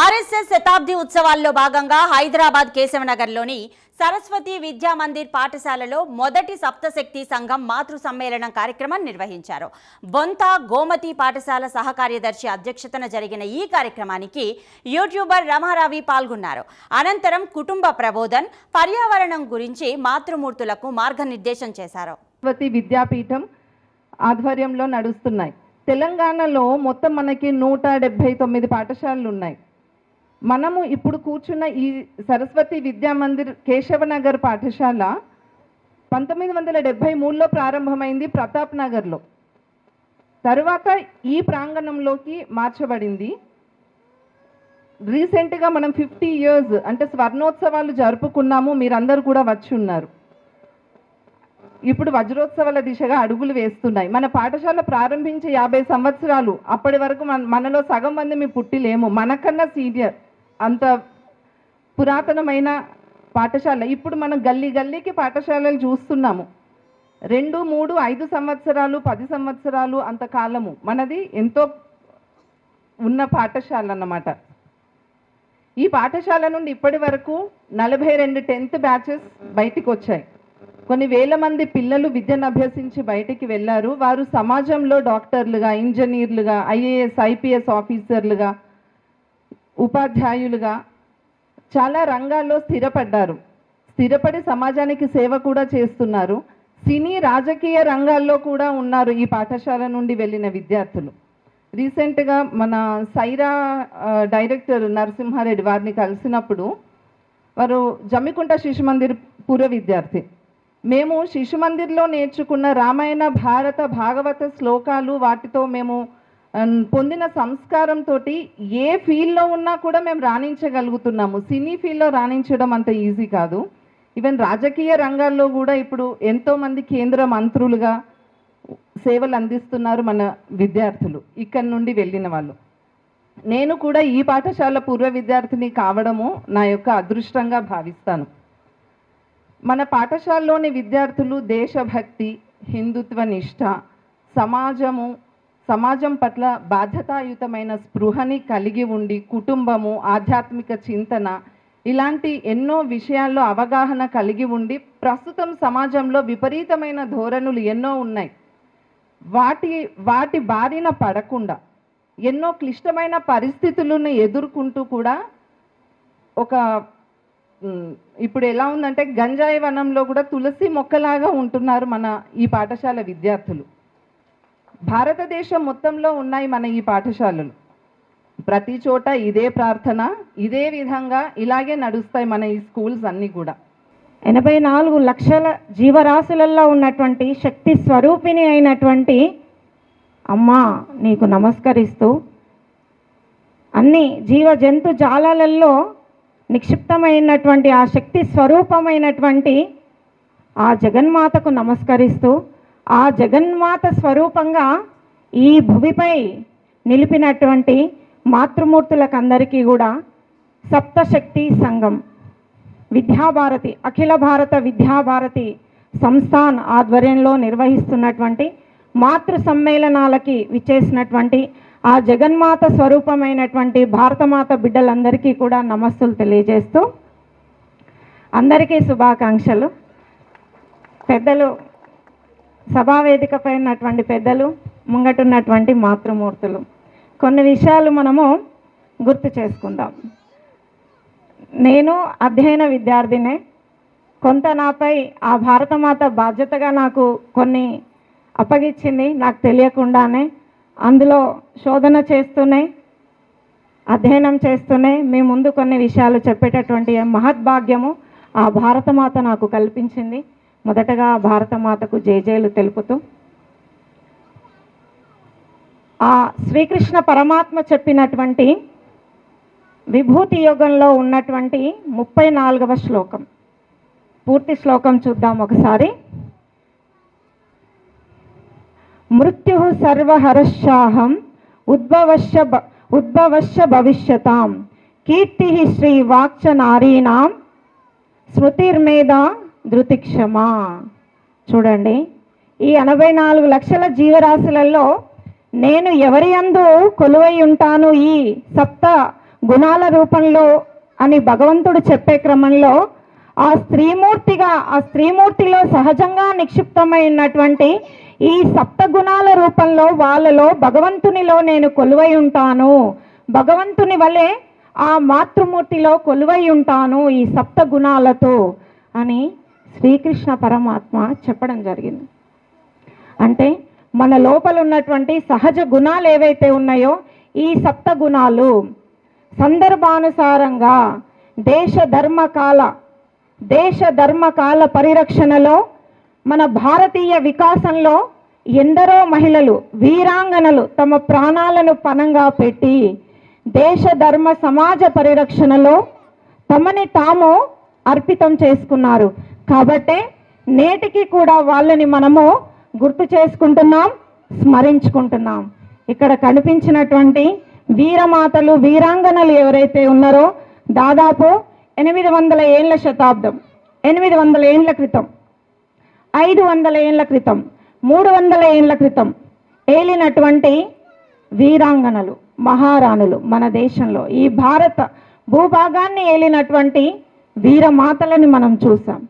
RSS శతాబ్ది ఉత్సవాల్లో భాగంగా హైదరాబాద్ కేశవనగర్లోని సరస్వతి విద్యా మందిర్ పాఠశాలలో మొదటి సప్తశక్తి సంఘం మాతృ సమ్మేళనం కార్యక్రమం నిర్వహించారు. బొంత గోమతి పాఠశాల సహకార్యదర్శి అధ్యక్షతన జరిగిన ఈ కార్యక్రమానికి యూట్యూబర్ రమారావి పాల్గొన్నారు. అనంతరం కుటుంబ ప్రబోధన్, పర్యావరణం గురించి మాతృమూర్తులకు మార్గనిర్దేశం చేశారు. సరస్వతి విద్యాపీఠం ఆధ్వర్యంలో నడుస్తున్నాయి. తెలంగాణలో మొత్తం మనకి 179 పాఠశాలలు ఉన్నాయి. మనము ఇప్పుడు కూర్చున్న ఈ సరస్వతి విద్యా మందిర్ కేశవనగర్ పాఠశాల 1973లో ప్రారంభమైంది ప్రతాప్ నగర్లో. తర్వాత ఈ ప్రాంగణంలోకి మార్చబడింది. రీసెంట్గా మనం 50 ఇయర్స్ అంటే స్వర్ణోత్సవాలు జరుపుకున్నాము. మీరందరూ కూడా వచ్చి ఉన్నారు. ఇప్పుడు వజ్రోత్సవాల దిశగా అడుగులు వేస్తున్నాయి. మన పాఠశాల ప్రారంభించి 50 సంవత్సరాలు. అప్పటి వరకు మనలో సగం మంది మీ పుట్టిలేము. మనకన్నా సీనియర్ అంత పురాతనమైన పాఠశాల. ఇప్పుడు మనం గల్లీ గల్లీకి పాఠశాలలు చూస్తున్నాము. 2, 3, 5 సంవత్సరాలు 10 సంవత్సరాలు అంత కాలము మనది ఎంతో ఉన్న పాఠశాల అన్నమాట. ఈ పాఠశాల నుండి ఇప్పటి వరకు 42 10th బ్యాచెస్ బయటికి వచ్చాయి. కొన్ని వేల మంది పిల్లలు విద్యను అభ్యసించి బయటికి వెళ్ళారు. వారు సమాజంలో డాక్టర్లుగా, ఇంజనీర్లుగా, IAS IPS ఆఫీసర్లుగా, ఉపాధ్యాయులుగా చాలా రంగాల్లో స్థిరపడ్డారు. స్థిరపడి సమాజానికి సేవ కూడా చేస్తున్నారు. సినీ రాజకీయ రంగాల్లో కూడా ఉన్నారు ఈ పాఠశాల నుండి వెళ్ళిన విద్యార్థులు. రీసెంట్గా మన సైరా డైరెక్టర్ నరసింహారెడ్డి వారిని కలిసినప్పుడు వారు జమ్మికుంట శిశు మందిర్ పూర్వ విద్యార్థి. మేము శిశు మందిర్లో నేర్చుకున్న రామాయణ, భారత, భాగవత శ్లోకాలు వాటితో మేము పొందిన సంస్కారంతో ఏ ఫీల్డ్లో ఉన్నా కూడా మేము రాణించగలుగుతున్నాము. సినీ ఫీల్డ్లో రాణించడం అంత ఈజీ కాదు. ఈవెన్ రాజకీయ రంగాల్లో కూడా ఇప్పుడు ఎంతోమంది కేంద్ర మంత్రులుగా సేవలు అందిస్తున్నారు మన విద్యార్థులు, ఇక్కడి నుండి వెళ్ళిన వాళ్ళు. నేను కూడా ఈ పాఠశాల పూర్వ విద్యార్థిని కావడము నా యొక్క అదృష్టంగా భావిస్తాను. మన పాఠశాలలోని విద్యార్థులు దేశభక్తి, హిందుత్వ నిష్ఠ, సమాజం పట్ల బాధ్యతాయుతమైన స్పృహని కలిగి ఉండి, కుటుంబము, ఆధ్యాత్మిక చింతన ఇలాంటి ఎన్నో విషయాల్లో అవగాహన కలిగి ఉండి, ప్రస్తుతం సమాజంలో విపరీతమైన ధోరణులు ఎన్నో ఉన్నాయి. వాటి బారిన పడకుండా ఎన్నో క్లిష్టమైన పరిస్థితులను ఎదుర్కొంటూ కూడా ఇప్పుడు ఎలా ఉందంటే గంజాయి వనంలో కూడా తులసి మొక్కలాగా ఉంటున్నారు మన ఈ పాఠశాల విద్యార్థులు. భారతదేశం మొత్తంలో ఉన్నాయి మన ఈ పాఠశాలలు. ప్రతి చోట ఇదే ప్రార్థన, ఇదే విధంగా ఇలాగే నడుస్తాయి మన ఈ స్కూల్స్ అన్నీ కూడా. 84 లక్షల జీవరాశులలో ఉన్నటువంటి శక్తి స్వరూపిణి అయినటువంటి అమ్మా నీకు నమస్కరిస్తూ, అన్ని జీవ జంతు జాలాలలో నిక్షిప్తమైనటువంటి ఆ శక్తి స్వరూపమైనటువంటి ఆ జగన్మాతకు నమస్కరిస్తూ, ఆ జగన్మాత స్వరూపంగా ఈ భూమిపై నిలిపినటువంటి మాతృమూర్తులకు అందరికీ కూడా సప్తశక్తి సంఘం విద్యాభారతి, అఖిల భారత విద్యాభారతి సంస్థాన్ ఆధ్వర్యంలో నిర్వహిస్తున్నటువంటి మాతృ సమ్మేళనాలకి విచ్చేసినటువంటి ఆ జగన్మాత స్వరూపమైనటువంటి భారతమాత బిడ్డలందరికీ కూడా నమస్సులు తెలియజేస్తూ, అందరికీ శుభాకాంక్షలు. పెద్దలు, సభావేదికపై ఉన్నటువంటి పెద్దలు, ముంగటున్నటువంటి మాతృమూర్తులు, కొన్ని విషయాలు మనము గుర్తు చేసుకుందాం. నేను అధ్యయన విద్యార్థినే. కొంత నాపై ఆ భారతమాత బాధ్యతగా నాకు కొన్ని అప్పగించింది, నాకు తెలియకుండానే. అందులో శోధన చేస్తూనే, అధ్యయనం చేస్తూనే మీ ముందు కొన్ని విషయాలు చెప్పేటటువంటి మహద్భాగ్యము ఆ భారతమాత నాకు కల్పించింది. మొదటగా భారతమాతకు జయజయలు తెలుపుతూ, ఆ శ్రీకృష్ణ పరమాత్మ చెప్పినటువంటి విభూతి యోగంలో ఉన్నటువంటి 34వ శ్లోకం, పూర్తి శ్లోకం చూద్దాం ఒకసారి. మృత్యు సర్వహర్షాహం ఉద్భవశ్య భవిష్యతాం కీర్తి శ్రీ వాక్చ నారీణాం స్మృతిర్మేధా ధృతిక్షమా. చూడండి, ఈ 84 లక్షల జీవరాశులలో నేను ఎవరి యందు కొలువై ఉంటాను, ఈ సప్త గుణాల రూపంలో అని భగవంతుడు చెప్పే క్రమంలో ఆ స్త్రీమూర్తిలో సహజంగా నిక్షిప్తమైనటువంటి ఈ సప్తగుణాల రూపంలో వాళ్ళలో భగవంతునిలో నేను కొలువై ఉంటాను, భగవంతుని వలె ఆ మాతృమూర్తిలో కొలువై ఉంటాను ఈ సప్తగుణాలతో అని శ్రీకృష్ణ పరమాత్మ చెప్పడం జరిగింది. అంటే మన లోపల ఉన్నటువంటి సహజ గుణాలు ఏవైతే ఉన్నాయో ఈ సప్తగుణాలు సందర్భానుసారంగా దేశ ధర్మకాల పరిరక్షణలో మన భారతీయ వికాసంలో ఎందరో మహిళలు వీరాంగనలు తమ ప్రాణాలను పణంగా పెట్టి దేశ ధర్మ సమాజ పరిరక్షణలో తమని తాము అర్పితం చేసుకున్నారు. కాబట్టే నేటికి కూడా వాళ్ళని మనము గుర్తు చేసుకుంటున్నాం, స్మరించుకుంటున్నాం. ఇక్కడ కనిపించినటువంటి వీరమాతలు వీరాంగనలు ఎవరైతే ఉన్నారో దాదాపు 800 ఏళ్ల శతాబ్దం, 800 ఏళ్ల క్రితం, 500 ఏళ్ల క్రితం, 300 ఏళ్ల క్రితం ఏలినటువంటి వీరాంగనలు, మహారాణులు మన దేశంలో ఈ భారత భూభాగాన్ని ఏలినటువంటి వీరమాతలని మనం చూసాం.